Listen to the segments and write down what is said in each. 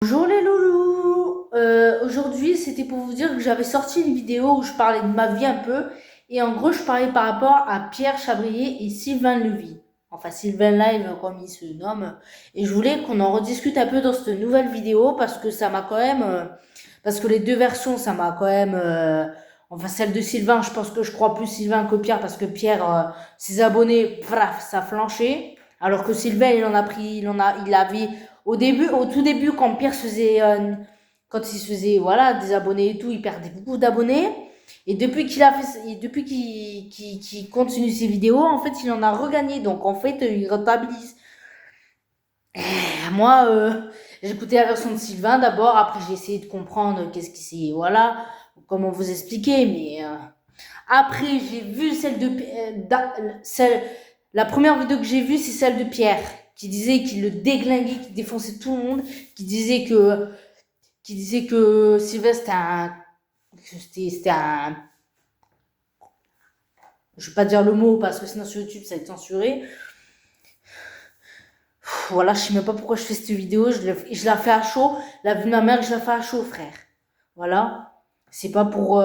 Bonjour les loulous. Aujourd'hui c'était pour vous dire que j'avais sorti une vidéo où je parlais de ma vie un peu et en gros je parlais par rapport à Pierre Chabrier et Sylvain Levy, enfin Sylvain Live comme il se nomme, et je voulais qu'on en rediscute un peu dans cette nouvelle vidéo parce que ça m'a quand même parce que les deux versions ça m'a quand même enfin celle de Sylvain, je crois plus Sylvain que Pierre parce que Pierre ses abonnés paf, ça flanchait, alors que Sylvain il avait au tout début, quand Pierre se faisait, quand il se faisait, voilà, des abonnés et tout, il perdait beaucoup d'abonnés. Et depuis qu'il continue ses vidéos, en fait, il en a regagné. Donc, en fait, il rentabilise. Moi, j'ai écouté la version de Sylvain d'abord. Après, j'ai essayé de comprendre qu'est-ce qui c'est, voilà, comment vous expliquer. Mais après, j'ai vu la première vidéo que j'ai vue, c'est celle de Pierre, qui disait qu'il le déglinguait, qu'il défonçait tout le monde, qui disait que, qui disait que Sylvestre c'était un, je vais pas dire le mot parce que sinon sur YouTube ça va être censuré. Voilà, je sais même pas pourquoi je fais cette vidéo, je la fais à chaud, la vie de ma mère, je la fais à chaud, frère. Voilà, c'est pas pour,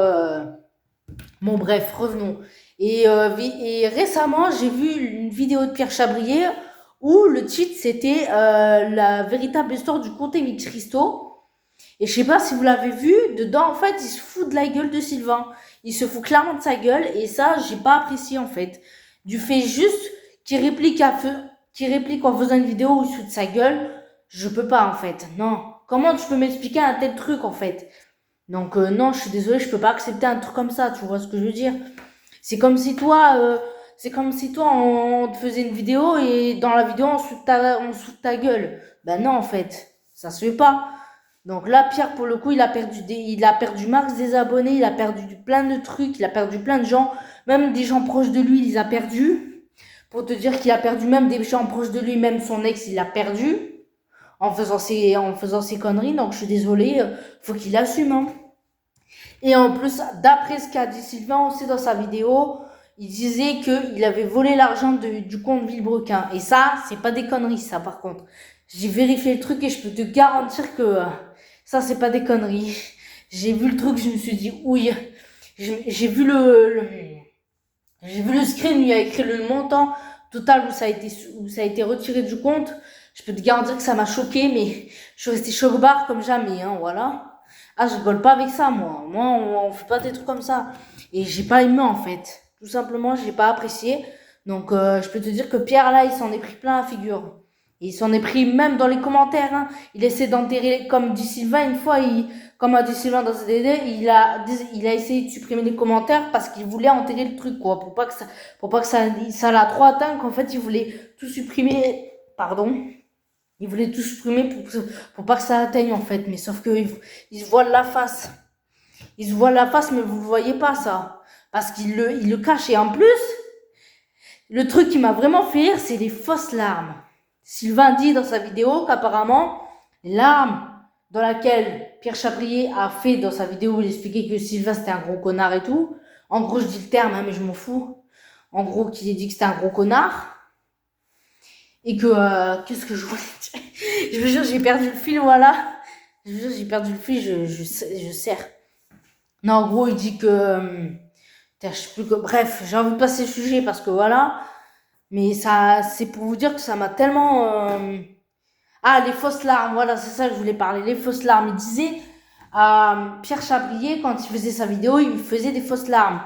bon, bref, revenons. Et récemment, j'ai vu une vidéo de Pierre Chabrier où le titre c'était la véritable histoire du comte Emile Christo. Et je sais pas si vous l'avez vu, dedans en fait, il se fout de la gueule de Sylvain. Il se fout clairement de sa gueule et ça, j'ai pas apprécié en fait. Du fait juste qu'il réplique, qu'il réplique en faisant une vidéo où il se fout de sa gueule, je peux pas en fait. Non. Comment tu peux m'expliquer un tel truc en fait? Donc non, je suis désolée, je peux pas accepter un truc comme ça, tu vois ce que je veux dire? C'est comme si toi, on te faisait une vidéo et dans la vidéo on se fout de ta gueule. Ben non en fait, ça se fait pas. Donc là, Pierre, pour le coup, il a perdu max des abonnés, il a perdu plein de trucs, il a perdu plein de gens, même des gens proches de lui, il les a perdus. Pour te dire qu'il a perdu même des gens proches de lui, même son ex, il l'a perdu en faisant ses conneries. Donc je suis désolée, faut qu'il assume, hein. Et en plus, d'après ce qu'a dit Sylvain aussi dans sa vidéo, il disait qu'il avait volé l'argent du compte Villebrequin. Et ça, c'est pas des conneries, ça, par contre. J'ai vérifié le truc et je peux te garantir que ça, c'est pas des conneries. J'ai vu le truc, je me suis dit, ouille. J'ai vu j'ai vu le screen, il y a écrit le montant total où ça a été retiré du compte. Je peux te garantir que ça m'a choqué, mais je suis restée choc-barre comme jamais, hein, voilà. Ah, je rigole pas avec ça, moi. Moi, on fait pas des trucs comme ça. Et j'ai pas aimé, en fait. Tout simplement, j'ai pas apprécié. Donc, je peux te dire que Pierre, là, il s'en est pris plein la figure. Et il s'en est pris même dans les commentaires, hein. Il essaie d'enterrer, comme dit Sylvain, une fois, comme a dit Sylvain dans ses DD, il a essayé de supprimer les commentaires parce qu'il voulait enterrer le truc, quoi. Pour pas que ça l'a trop atteint, qu'en fait, il voulait tout supprimer, pardon. Il voulait tout supprimer pour pas que ça atteigne, en fait. Mais sauf que, il se voile la face. Il se voile la face, mais vous le voyez pas, ça. Parce il le cache. Et en plus, le truc qui m'a vraiment fait rire, c'est les fausses larmes. Sylvain dit dans sa vidéo qu'apparemment, les larmes dans laquelle Pierre Chabrier a fait dans sa vidéo où il expliquait que Sylvain c'était un gros connard et tout. En gros, je dis le terme, hein, mais je m'en fous. En gros, qu'il ait dit que c'était un gros connard. Et que, qu'est-ce que je voulais dire? Je vous jure, j'ai perdu le fil, voilà. Je vous jure, j'ai perdu le fil, je serre. Non, en gros, il dit que, je sais plus que, bref, j'ai envie de passer le sujet parce que voilà. Mais ça, c'est pour vous dire que ça m'a tellement. Ah, les fausses larmes, voilà, c'est ça que je voulais parler. Les fausses larmes. Il disait à Pierre Chabrier, quand il faisait sa vidéo, il faisait des fausses larmes.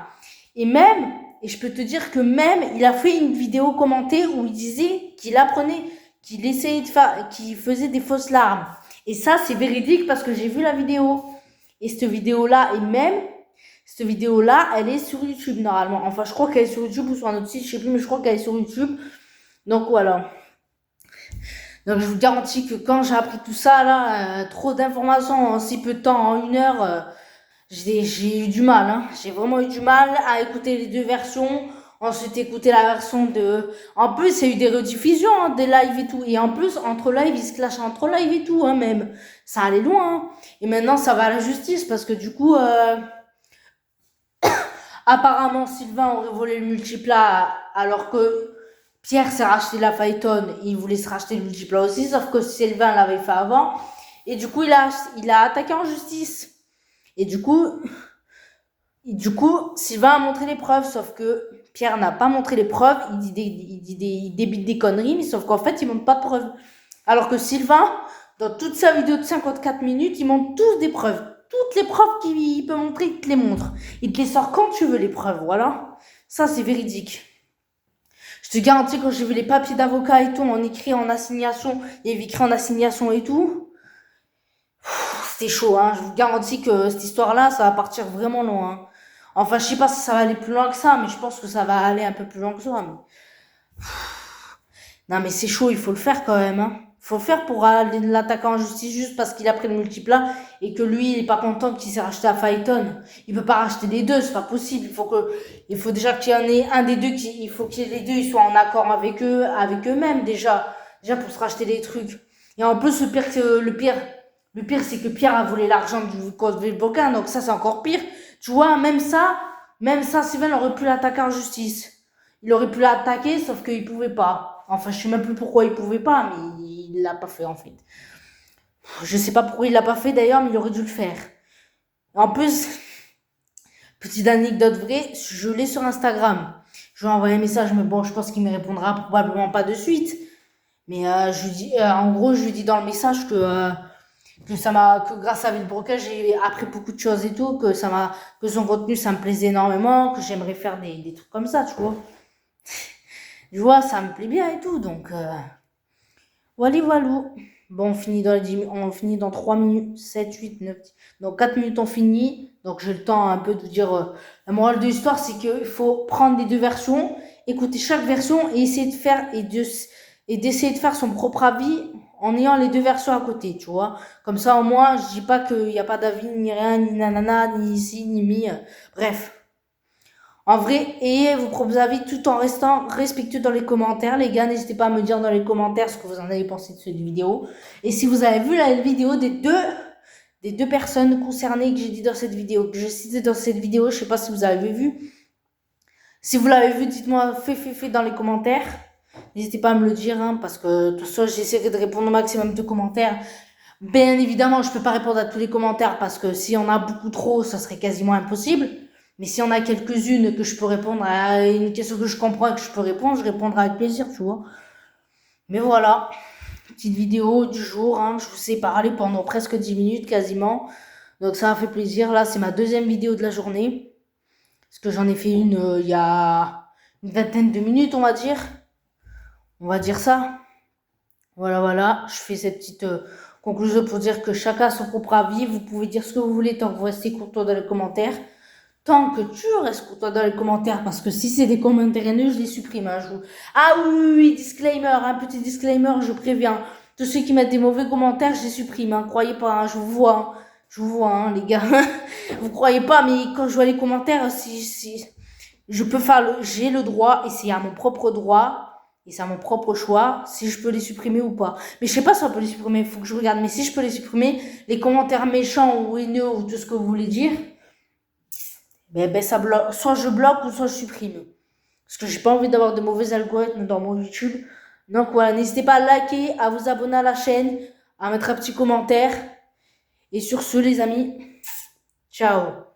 Et même, et je peux te dire que même, il a fait une vidéo commentée où il disait qu'il apprenait, qu'il essayait de faire, qu'il faisait des fausses larmes. Et ça, c'est véridique parce que j'ai vu la vidéo. Et cette vidéo-là, elle est sur YouTube normalement. Enfin, je crois qu'elle est sur YouTube ou sur un autre site, je sais plus, mais je crois qu'elle est sur YouTube. Donc voilà. Donc je vous garantis que quand j'ai appris tout ça, là, trop d'informations en si peu de temps, en 1 heure, j'ai eu du mal, hein. J'ai vraiment eu du mal à écouter les deux versions. Ensuite, écouter la version de. En plus, il y a eu des rediffusions, hein, des lives et tout. Et en plus, entre live, ils se clashent entre live et tout, hein, même. Ça allait loin, hein. Et maintenant, ça va à la justice parce que du coup, apparemment, Sylvain aurait volé le multiplat alors que Pierre s'est racheté la Phaeton et il voulait se racheter le multiplat aussi, sauf que Sylvain l'avait fait avant. Et du coup, il a attaqué en justice. Et du coup, Sylvain a montré les preuves, sauf que Pierre n'a pas montré les preuves. Il débite des conneries, mais sauf qu'en fait, il montre pas de preuves. Alors que Sylvain, dans toute sa vidéo de 54 minutes, il montre tous des preuves. Toutes les preuves qu'il peut montrer, il te les montre. Il te les sort quand tu veux, les preuves, voilà. Ça, c'est véridique. Je te garantis, quand j'ai vu les papiers d'avocat et tout, en écrit en assignation, il y avait écrit en assignation et tout, c'était chaud, hein. Je vous garantis que cette histoire-là, ça va partir vraiment loin, hein. Enfin, je sais pas si ça va aller plus loin que ça, mais je pense que ça va aller un peu plus loin que ça. Non, mais c'est chaud, il faut le faire quand même, hein. Il faut le faire pour aller l'attaquer en justice juste parce qu'il a pris le multiplat et que lui, il est pas content qu'il s'est racheté à Phaeton. Il peut pas racheter les deux, c'est pas possible. Il faut déjà qu'il y en ait un des deux il faut que les deux, ils soient en accord avec eux, avec eux-mêmes, déjà. Déjà pour se racheter des trucs. Et en plus, le pire, c'est que Pierre a volé l'argent du code Vulcain, donc ça, c'est encore pire. Tu vois, même ça, Steven aurait pu l'attaquer en justice. Il aurait pu l'attaquer, sauf qu'il pouvait pas. Enfin, je sais même plus pourquoi il pouvait pas, mais il l'a pas fait, en fait. Je sais pas pourquoi il l'a pas fait, d'ailleurs, mais il aurait dû le faire. En plus, petite anecdote vraie, je l'ai sur Instagram. Je lui ai envoyé un message, mais bon, je pense qu'il me répondra probablement pas de suite. Mais en gros, je lui dis dans le message que grâce à Villebroca, j'ai appris beaucoup de choses et tout, que son contenu, ça me plaisait énormément, que j'aimerais faire des trucs comme ça, tu vois. Tu vois, ça me plaît bien et tout, donc voilà, voilà. Bon, on finit dans 3 minutes, 7, 8, 9, 10. Donc 4 minutes, on finit. Donc j'ai le temps un peu de dire. La morale de l'histoire, c'est qu'il faut prendre les deux versions, écouter chaque version et essayer de faire et d'essayer de faire son propre avis en ayant les deux versions à côté, tu vois. Comme ça, au moins, je dis pas qu'il n'y a pas d'avis, ni rien, ni nanana, ni ici, ni mi. Bref. En vrai, ayez vos propres avis tout en restant respectueux dans les commentaires. Les gars, n'hésitez pas à me dire dans les commentaires ce que vous en avez pensé de cette vidéo. Et si vous avez vu la vidéo des deux personnes concernées que j'ai dit dans cette vidéo, que j'ai cité dans cette vidéo, je sais pas si vous avez vu. Si vous l'avez vu, dites-moi fait dans les commentaires. N'hésitez pas à me le dire, hein, parce que de toute façon, j'essaierai de répondre au maximum de commentaires. Bien évidemment, je peux pas répondre à tous les commentaires parce que s'il y en a beaucoup trop, ça serait quasiment impossible. Mais s'il y en a quelques-unes que je peux répondre à une question que je comprends et que je peux répondre, je répondrai avec plaisir, tu vois. Mais voilà, petite vidéo du jour, hein, je vous ai parlé pendant presque 10 minutes quasiment. Donc ça m'a fait plaisir. Là, c'est ma deuxième vidéo de la journée. Parce que j'en ai fait une il y a une vingtaine de minutes, on va dire. On va dire ça. Voilà, voilà. Je fais cette petite conclusion pour dire que chacun a son propre avis. Vous pouvez dire ce que vous voulez tant que vous restez courtois dans les commentaires. Tant que tu restes courtois dans les commentaires, parce que si c'est des commentaires haineux, je les supprime. Hein, Ah oui, disclaimer, un petit disclaimer, je préviens. Tous ceux qui mettent des mauvais commentaires, je les supprime. Hein, croyez pas, hein, je vous vois. Je vous vois, hein, les gars. Vous croyez pas, mais quand je vois les commentaires, si je peux j'ai le droit, et c'est à mon propre droit, et c'est à mon propre choix, si je peux les supprimer ou pas. Mais je sais pas si on peut les supprimer, il faut que je regarde. Mais si je peux les supprimer, les commentaires méchants ou haineux ou tout ce que vous voulez dire, ça bloque. Soit je bloque ou soit je supprime. Parce que j'ai pas envie d'avoir de mauvais algorithmes dans mon YouTube. Donc voilà, n'hésitez pas à liker, à vous abonner à la chaîne, à mettre un petit commentaire. Et sur ce, les amis, ciao.